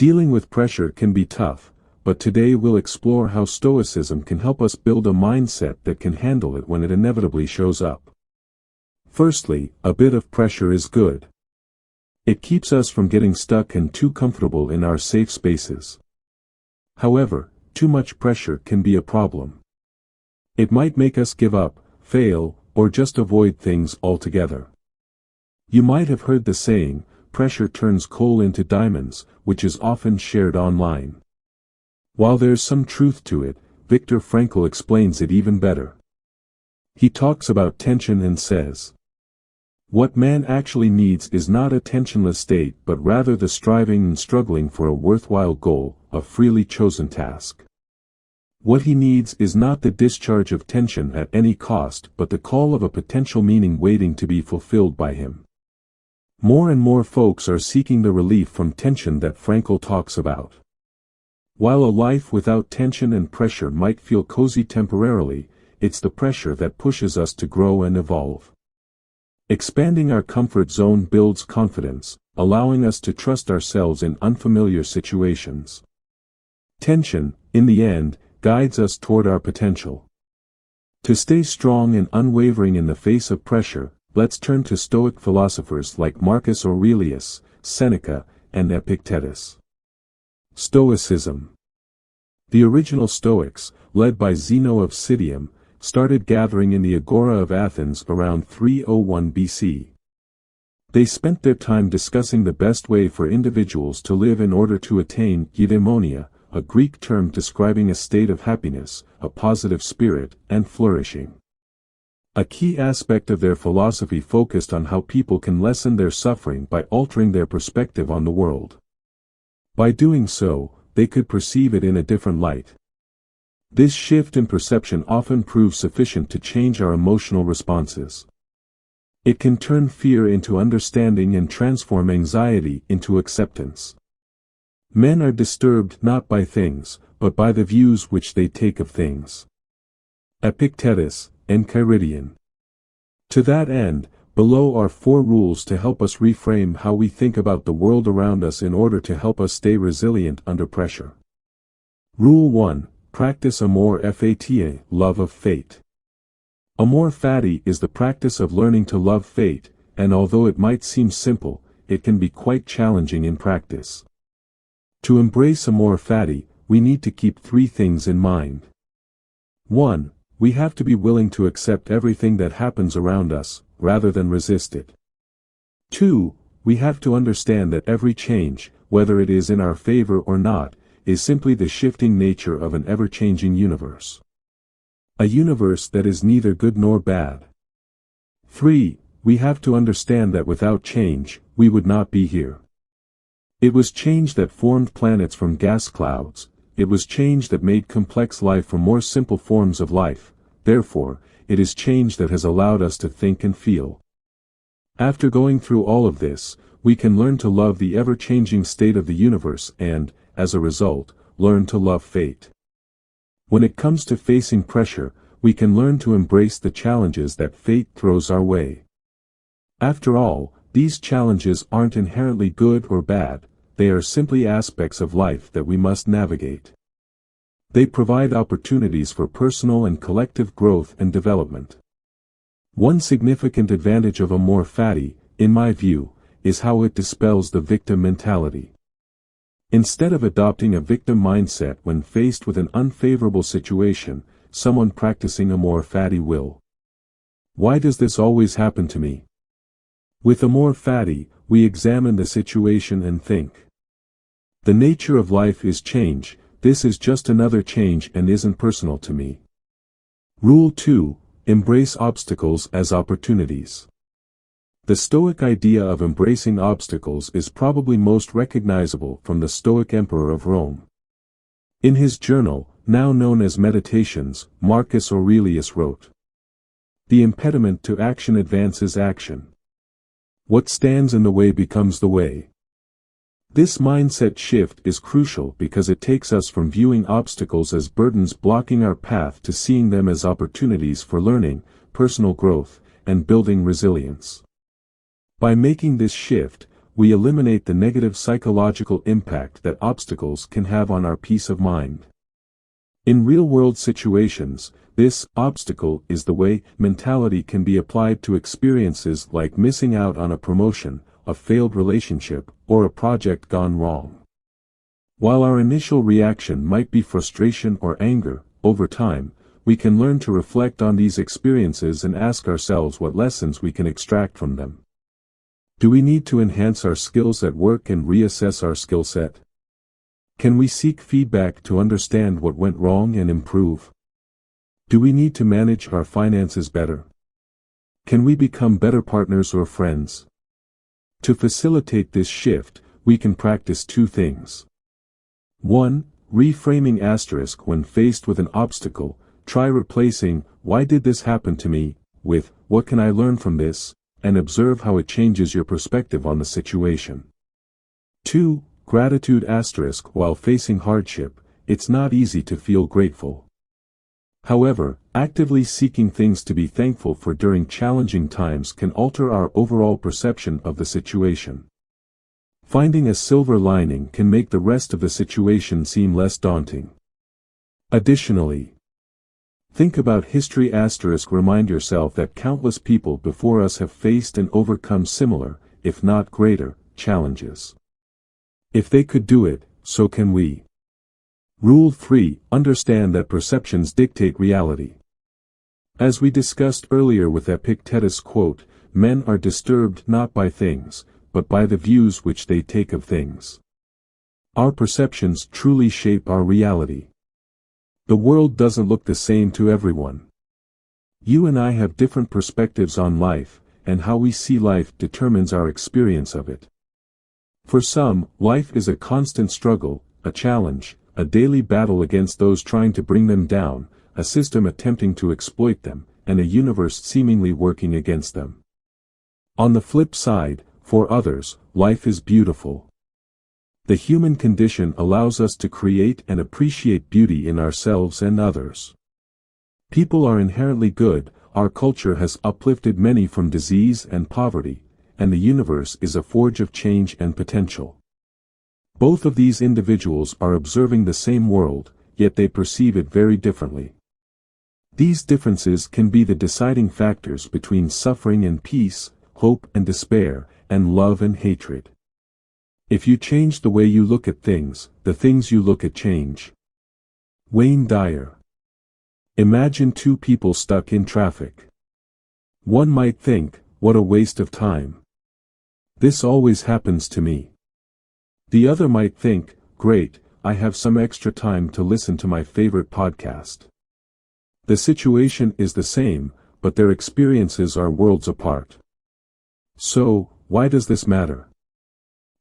Dealing with pressure can be tough, but today we'll explore how Stoicism can help us build a mindset that can handle it when it inevitably shows up. Firstly, a bit of pressure is good. It keeps us from getting stuck and too comfortable in our safe spaces. However, too much pressure can be a problem. It might make us give up, fail, or just avoid things altogether. You might have heard the saying, "Pressure turns coal into diamonds," which is often shared online. While there's some truth to it, Viktor Frankl explains it even better. He talks about tension and says, "What man actually needs is not a tensionless state but rather the striving and struggling for a worthwhile goal, a freely chosen task. What he needs is not the discharge of tension at any cost but the call of a potential meaning waiting to be fulfilled by him." More and more folks are seeking the relief from tension that Frankl talks about. While a life without tension and pressure might feel cozy temporarily, it's the pressure that pushes us to grow and evolve. Expanding our comfort zone builds confidence, allowing us to trust ourselves in unfamiliar situations. Tension, in the end, guides us toward our potential. To stay strong and unwavering in the face of pressure, let's turn to Stoic philosophers like Marcus Aurelius, Seneca, and Epictetus. Stoicism. The original Stoics, led by Zeno of Citium, started gathering in the Agora of Athens around 301 BC. They spent their time discussing the best way for individuals to live in order to attain eudaimonia, a Greek term describing a state of happiness, a positive spirit, and flourishing. A key aspect of their philosophy focused on how people can lessen their suffering by altering their perspective on the world. By doing so, they could perceive it in a different light. This shift in perception often proves sufficient to change our emotional responses. It can turn fear into understanding and transform anxiety into acceptance. Men are disturbed not by things, but by the views which they take of things. Epictetus, Enchiridion. To that end, below are 4 rules to help us reframe how we think about the world around us in order to help us stay resilient under pressure. Rule 1. Practice amor fati, love of fate. Amor fati is the practice of learning to love fate, and although it might seem simple, it can be quite challenging in practice. To embrace amor fati, we need to keep 3 things in mind. 1. We have to be willing to accept everything that happens around us, rather than resist it. 2. We have to understand that every change, whether it is in our favor or not, is simply the shifting nature of an ever-changing universe. A universe that is neither good nor bad. 3. We have to understand that without change, we would not be here. It was change that formed planets from gas clouds. It was change that made complex life from more simple forms of life. Therefore, it is change that has allowed us to think and feel. After going through all of this, we can learn to love the ever-changing state of the universe and, as a result, learn to love fate. When it comes to facing pressure, we can learn to embrace the challenges that fate throws our way. After all, these challenges aren't inherently good or bad, they are simply aspects of life that we must navigate. They provide opportunities for personal and collective growth and development. One significant advantage of amor fati, in my view, is how it dispels the victim mentality. Instead of adopting a victim mindset when faced with an unfavorable situation, someone practicing amor fati will. Why does this always happen to me? With amor fati, we examine the situation and think. The nature of life is change, this is just another change and isn't personal to me. Rule 2. Embrace obstacles as opportunities. The Stoic idea of embracing obstacles is probably most recognizable from the Stoic Emperor of Rome. In his journal, now known as Meditations, Marcus Aurelius wrote, "The impediment to action advances action. What stands in the way becomes the way." This mindset shift is crucial because it takes us from viewing obstacles as burdens blocking our path to seeing them as opportunities for learning, personal growth, and building resilience. By making this shift, we eliminate the negative psychological impact that obstacles can have on our peace of mind. In real-world situations, this obstacle is the way mentality can be applied to experiences like missing out on a promotion, a failed relationship, or a project gone wrong. While our initial reaction might be frustration or anger, over time, we can learn to reflect on these experiences and ask ourselves what lessons we can extract from them. Do we need to enhance our skills at work and reassess our skill set? Can we seek feedback to understand what went wrong and improve? Do we need to manage our finances better? Can we become better partners or friends? To facilitate this shift, we can practice two things. 1. Reframing * when faced with an obstacle. Try replacing, "Why did this happen to me?" with, "What can I learn from this?" and observe how it changes your perspective on the situation. 2. Gratitude * while facing hardship, it's not easy to feel grateful. However, actively seeking things to be thankful for during challenging times can alter our overall perception of the situation. Finding a silver lining can make the rest of the situation seem less daunting. Additionally, think about history * remind yourself that countless people before us have faced and overcome similar, if not greater, challenges. If they could do it, so can we. Rule 3. Understand that perceptions dictate reality. As we discussed earlier with Epictetus' quote, "Men are disturbed not by things, but by the views which they take of things." Our perceptions truly shape our reality. The world doesn't look the same to everyone. You and I have different perspectives on life, and how we see life determines our experience of it. For some, life is a constant struggle, a challenge, a daily battle against those trying to bring them down, a system attempting to exploit them, and a universe seemingly working against them. On the flip side, for others, life is beautiful. The human condition allows us to create and appreciate beauty in ourselves and others. People are inherently good, our culture has uplifted many from disease and poverty, and the universe is a forge of change and potential. Both of these individuals are observing the same world, yet they perceive it very differently. These differences can be the deciding factors between suffering and peace, hope and despair, and love and hatred. If you change the way you look at things, the things you look at change. Wayne Dyer. Imagine two people stuck in traffic. One might think, "What a waste of time. This always happens to me." The other might think, "Great, I have some extra time to listen to my favorite podcast." The situation is the same, but their experiences are worlds apart. So, why does this matter?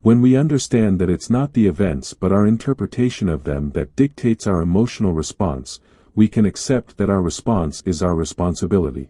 When we understand that it's not the events but our interpretation of them that dictates our emotional response, we can accept that our response is our responsibility.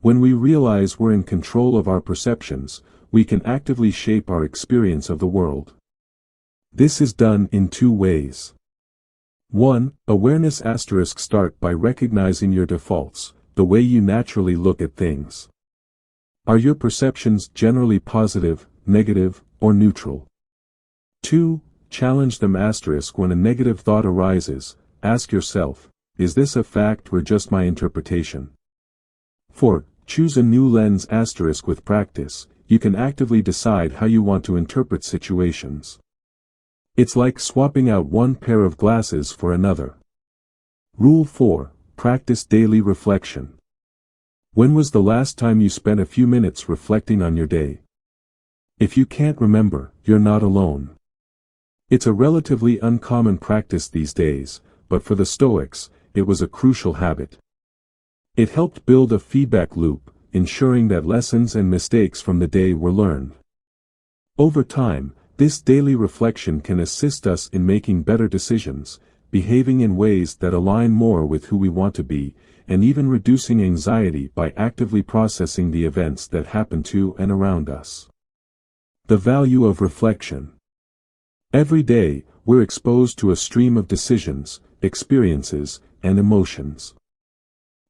When we realize we're in control of our perceptions, we can actively shape our experience of the world. This is done in two ways. 1. Awareness * start by recognizing your defaults, the way you naturally look at things. Are your perceptions generally positive, negative, or neutral? 2. Challenge them * when a negative thought arises, ask yourself, is this a fact or just my interpretation? 4. Choose a new lens * with practice, you can actively decide how you want to interpret situations. It's like swapping out one pair of glasses for another. Rule 4. Practice daily reflection. When was the last time you spent a few minutes reflecting on your day? If you can't remember, you're not alone. It's a relatively uncommon practice these days, but for the Stoics, it was a crucial habit. It helped build a feedback loop, ensuring that lessons and mistakes from the day were learned. Over time, this daily reflection can assist us in making better decisions, behaving in ways that align more with who we want to be, and even reducing anxiety by actively processing the events that happen to and around us. The value of reflection. Every day, we're exposed to a stream of decisions, experiences, and emotions.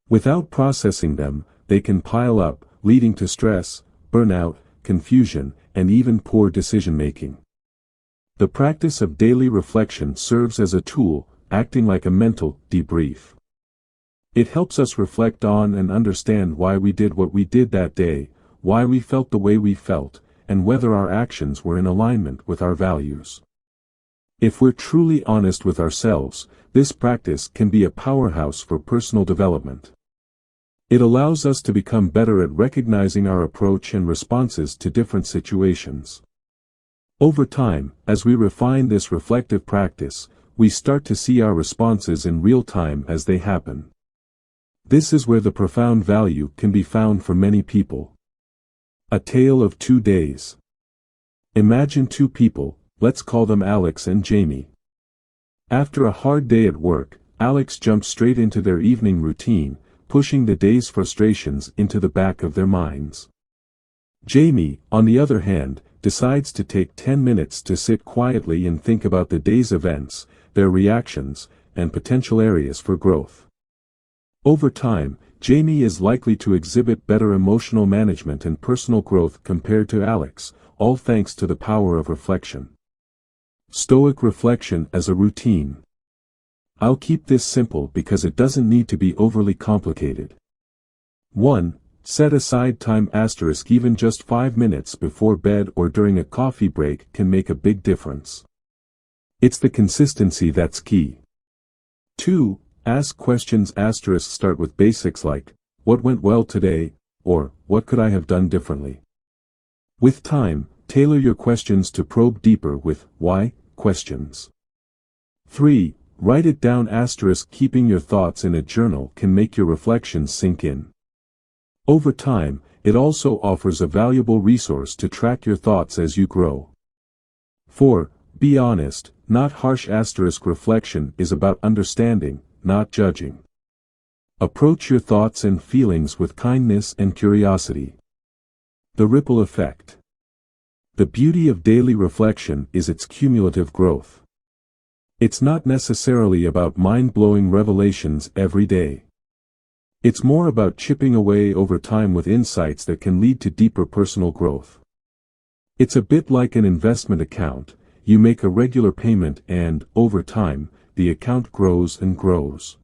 Without processing them, they can pile up, leading to stress, burnout, confusion, and even poor decision-making. The practice of daily reflection serves as a tool, acting like a mental debrief. It helps us reflect on and understand why we did what we did that day, why we felt the way we felt, and whether our actions were in alignment with our values. If we're truly honest with ourselves, this practice can be a powerhouse for personal development. It allows us to become better at recognizing our approach and responses to different situations. Over time, as we refine this reflective practice, we start to see our responses in real time as they happen. This is where the profound value can be found for many people. A tale of 2 days. Imagine 2 people, let's call them Alex and Jamie. After a hard day at work, Alex jumps straight into their evening routine, pushing the day's frustrations into the back of their minds. Jamie, on the other hand, decides to take 10 minutes to sit quietly and think about the day's events, their reactions, and potential areas for growth. Over time, Jamie is likely to exhibit better emotional management and personal growth compared to Alex, all thanks to the power of reflection. Stoic reflection as a routine. I'll keep this simple because it doesn't need to be overly complicated. 1. Set aside time *, even just 5 minutes before bed or during a coffee break can make a big difference. It's the consistency that's key. 2. Ask questions *, start with basics like, what went well today, or what could I have done differently? With time, tailor your questions to probe deeper with why questions. 3. Write it down *, keeping your thoughts in a journal can make your reflections sink in. Over time, it also offers a valuable resource to track your thoughts as you grow. 4. Be honest, not harsh *, reflection is about understanding, not judging. Approach your thoughts and feelings with kindness and curiosity. The ripple effect. The beauty of daily reflection is its cumulative growth. It's not necessarily about mind-blowing revelations every day. It's more about chipping away over time with insights that can lead to deeper personal growth. It's a bit like an investment account. You make a regular payment and, over time, the account grows and grows.